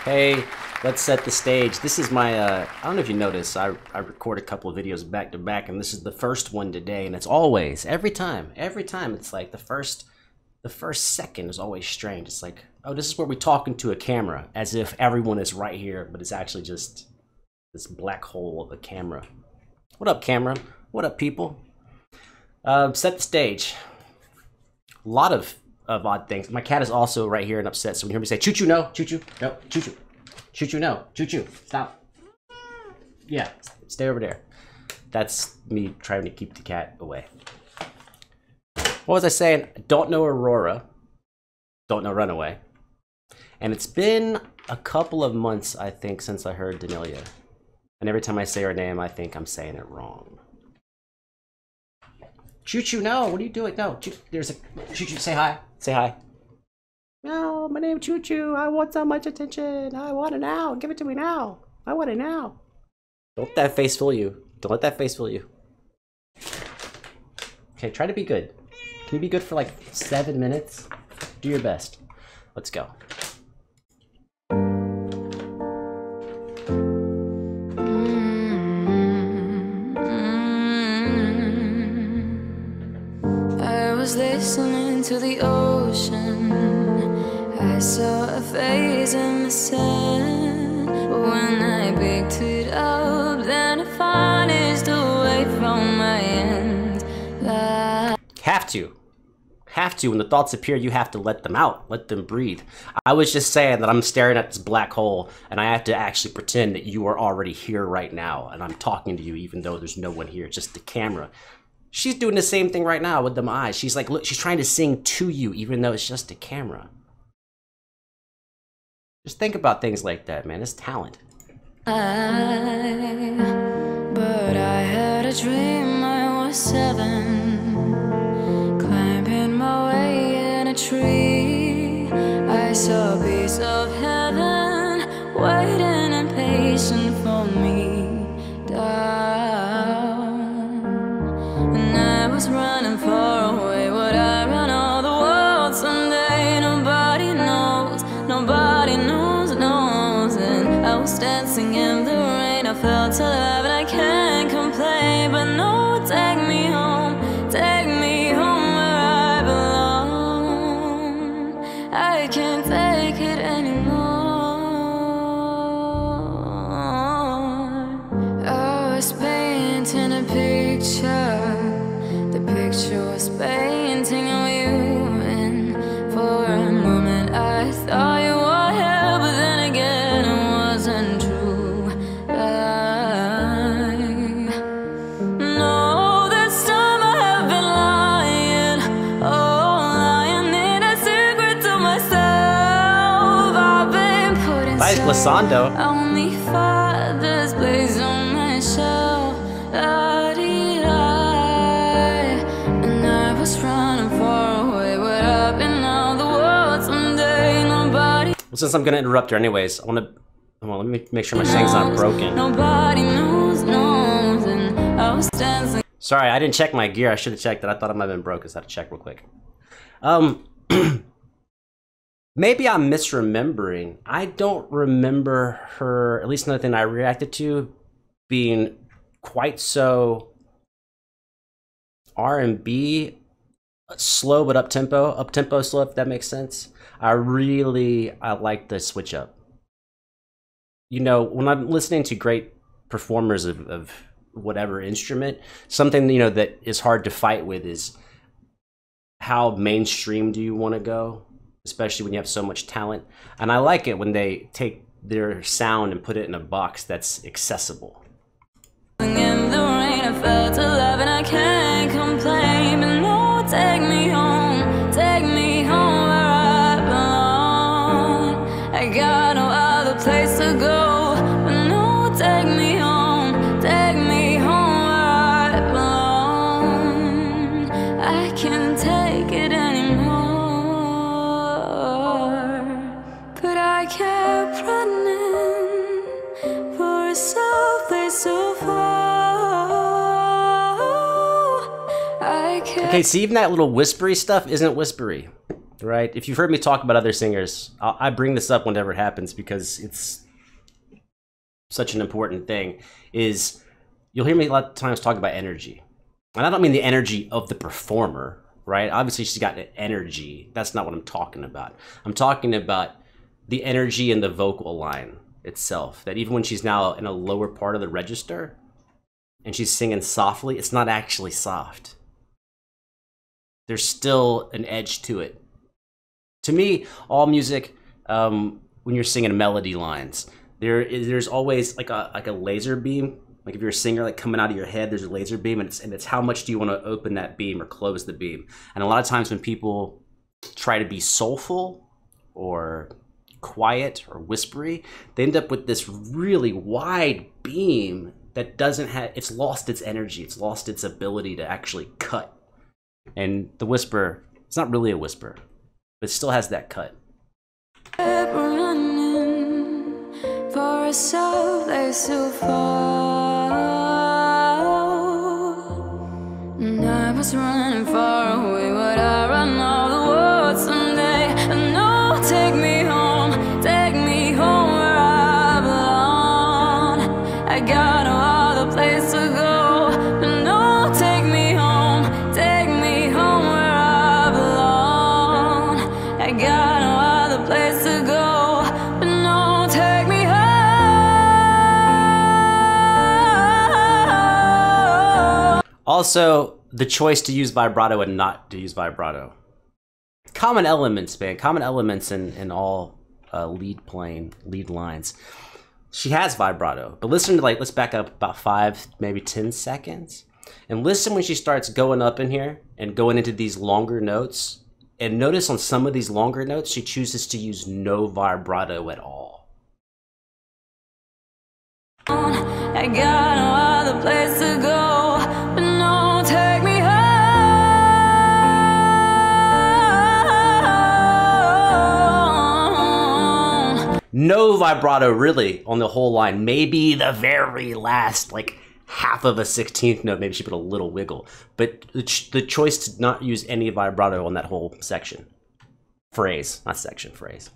Hey, let's set the stage. This is my, I don't know if you noticed, I record a couple of videos back to back, and this is the first one today, and it's always, every time, it's like the first second is always strange. It's like, oh, this is where we're talking to a camera, as if everyone is right here, but it's actually just this black hole of a camera. What up, camera? What up, people? Set the stage. A lot of odd things. My cat is also right here and upset, so when you hear me say, choo-choo, no, choo-choo, no, choo-choo, choo-choo, no, choo-choo, stop. Yeah, stay over there. That's me trying to keep the cat away. What was I saying? Don't know Aurora. Don't know Runaway. And it's been a couple of months, I think, since I heard Daneliya. And every time I say her name, I think I'm saying it wrong. Choo-choo, no, what are you doing? No, there's a choo-choo, say hi. Say hi. No, my name's Choo-choo. I want so much attention. I want it now. Give it to me now. I want it now. Don't let that face fool you. Don't let that face fool you. Okay, try to be good. Can you be good for like 7 minutes? Do your best. Let's go. I was listening to the ocean. I saw a face in the sand. When I picked it up, then it vanished away from my end. Have to. When the thoughts appear, you have to let them out. Let them breathe. I was just saying that I'm staring at this black hole, and I have to actually pretend that you are already here right now, and I'm talking to you even though there's no one here, just the camera. She's doing the same thing right now with them eyes. She's like, look, she's trying to sing to you even though it's just a camera. Just think about things like that, man. It's talent. But I had a dream I was 7, climbing my way in a tree. I saw a piece of heaven waiting impatient for me down. And I was running far away. Would I run all the world someday? Nobody knows, nobody knows, knows. And I was dancing in the rain. I felt alive and I can't complain. But no, take me home where I belong. I can't take it anymore. I was painting a picture. The picture was painting of you, and for a moment I thought you were here, but then again it wasn't true. I know this time I have been lying, lying in a secret to myself. I've been putting only father's place on my shelf. And I was running far away. What happened now? The world someday. Nobody. Well, since I'm gonna interrupt her anyways, let me make sure my thing's not broken. Nobody knows, and I was dancing. Sorry, I didn't check my gear. I should have checked it. I thought it might have been broken, so I had to check real quick. Maybe I'm misremembering. I don't remember her, at least another thing I reacted to, being quite so R&B, slow but up-tempo slow, if that makes sense. I like the switch up. You know, when I'm listening to great performers of whatever instrument, something, you know, that is hard to fight with is how mainstream do you want to go, especially when you have so much talent. And I like it when they take their sound and put it in a box that's accessible. In the rain, I felt alive and I can't complain. But no, take me home where I belong. I got no other place to go. But no, take me home where I belong. I can't take it anymore. But I kept running for a soft place so far. Okay, see, even that little whispery stuff isn't whispery. right? If you've heard me talk about other singers, I bring this up whenever it happens because it's such an important thing, is you'll hear me a lot of times talk about energy. And I don't mean the energy of the performer, right? Obviously she's got energy. That's not what I'm talking about. I'm talking about the energy in the vocal line itself, that even when she's now in a lower part of the register and she's singing softly, it's not actually soft. There's still an edge to it. To me, all music, when you're singing melody lines, there's always like a laser beam. Like if you're a singer, like coming out of your head, there's a laser beam, and it's how much do you want to open that beam or close the beam. And a lot of times when people try to be soulful or quiet or whispery, they end up with this really wide beam that doesn't have, it's lost its energy, it's lost its ability to actually cut. And the whisper, it's not really a whisper, but it still has that cut. Running for a someplace to fall, and I was running far away. Would I run all the world someday? And no, take me home where I belong. I got no other place to go. And no, take me home where I belong. I got no other place to go. But no, take me home. Also, the choice to use vibrato and not to use vibrato. Common elements, man. Common elements in all lead lines. She has vibrato, but listen to, like, let's back up about 5, maybe 10 seconds. And listen when she starts going up in here and going into these longer notes. And notice on some of these longer notes, she chooses to use no vibrato at all. I got no other place to go, but no, take me home. No vibrato really on the whole line. Maybe the very last, like, half of a 16th note, maybe she put a little wiggle. But the choice to not use any vibrato on that whole section. Phrase, not section, phrase.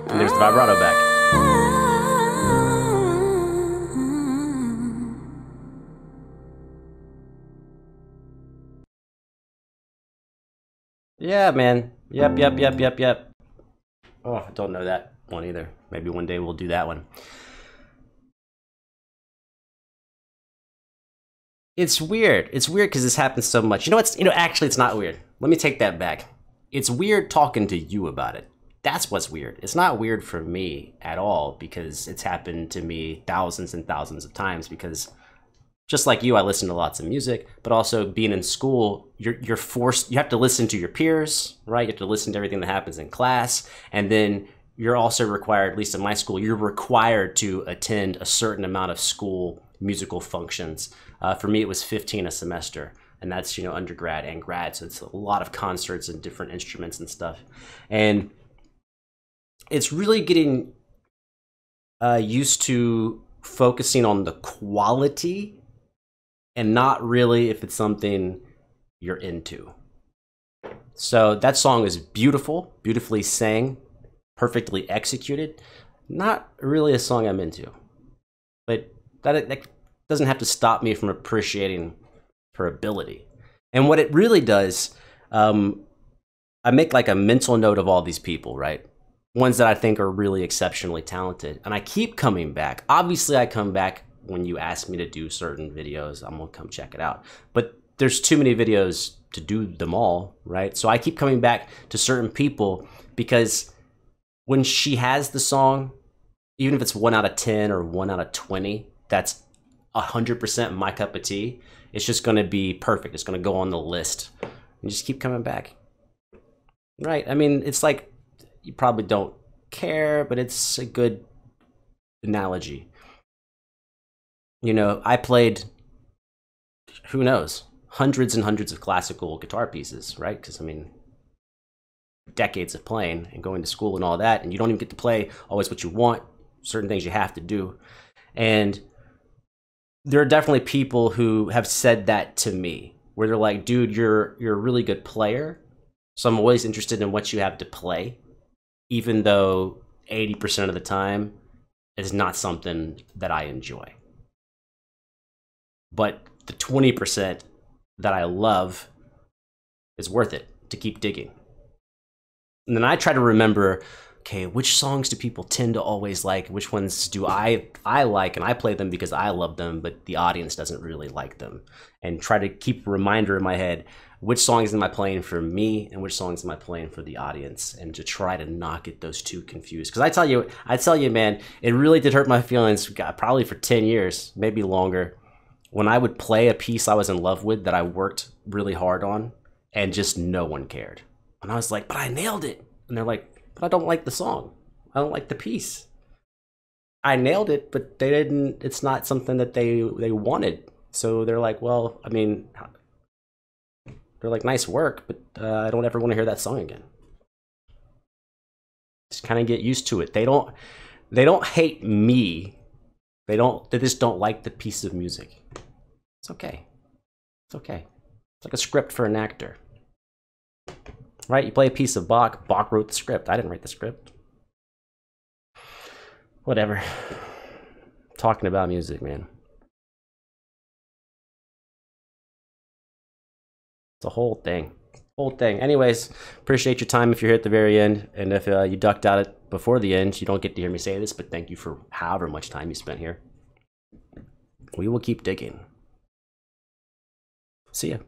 And there's the vibrato back. Yeah, man. Yep. Oh, I don't know that one either. Maybe one day we'll do that one. It's weird. It's weird because this happens so much. Actually, it's not weird. Let me take that back. It's weird talking to you about it. That's what's weird. It's not weird for me at all because it's happened to me thousands and thousands of times because just like you, I listen to lots of music, but also being in school, you're forced, you have to listen to your peers, right? You have to listen to everything that happens in class. And then you're also required, at least in my school, you're required to attend a certain amount of school musical functions. For me, it was 15 a semester. And that's, undergrad and grad. So it's a lot of concerts and different instruments and stuff. And it's really getting used to focusing on the quality and not really if it's something you're into. So that song is beautiful, beautifully sang, perfectly executed. Not really a song I'm into. But that doesn't have to stop me from appreciating her ability. And what it really does, I make like a mental note of all these people, right? Ones that I think are really exceptionally talented. And I keep coming back. Obviously, I come back when you ask me to do certain videos. I'm gonna come check it out. But there's too many videos to do them all, right? So I keep coming back to certain people because when she has the song, even if it's 1 out of 10 or 1 out of 20, that's 100% my cup of tea. It's just gonna be perfect. It's gonna go on the list. And just keep coming back. Right, I mean, it's like, you probably don't care, but it's a good analogy. I played, who knows, hundreds and hundreds of classical guitar pieces, right? Because, I mean, decades of playing and going to school and all that, and you don't even get to play always what you want, certain things you have to do. And there are definitely people who have said that to me, where they're like, dude, you're a really good player, so I'm always interested in what you have to play, even though 80% of the time it's not something that I enjoy. But the 20% that I love is worth it to keep digging. And then I try to remember, okay, which songs do people tend to always like? Which ones do I like, and I play them because I love them, but the audience doesn't really like them. And try to keep a reminder in my head, which songs am I playing for me and which songs am I playing for the audience, and to try to not get those two confused. Because I tell you, man, it really did hurt my feelings, God, probably for 10 years, maybe longer, when I would play a piece I was in love with that I worked really hard on, and just no one cared. And I was like, but I nailed it. And they're like, but I don't like the song. I don't like the piece. I nailed it, but they didn't. It's not something that they wanted. So they're like, well, I mean, they're like, nice work, but I don't ever want to hear that song again. Just kind of get used to it. They don't hate me. They just don't like the piece of music. It's okay. It's okay. It's like a script for an actor. Right? You play a piece of Bach. Bach wrote the script. I didn't write the script. Whatever. Talking about music, man. It's a whole thing. Anyways, appreciate your time if you're here at the very end. And if you ducked out it before the end, you don't get to hear me say this, but thank you for however much time you spent here. We will keep digging. See ya.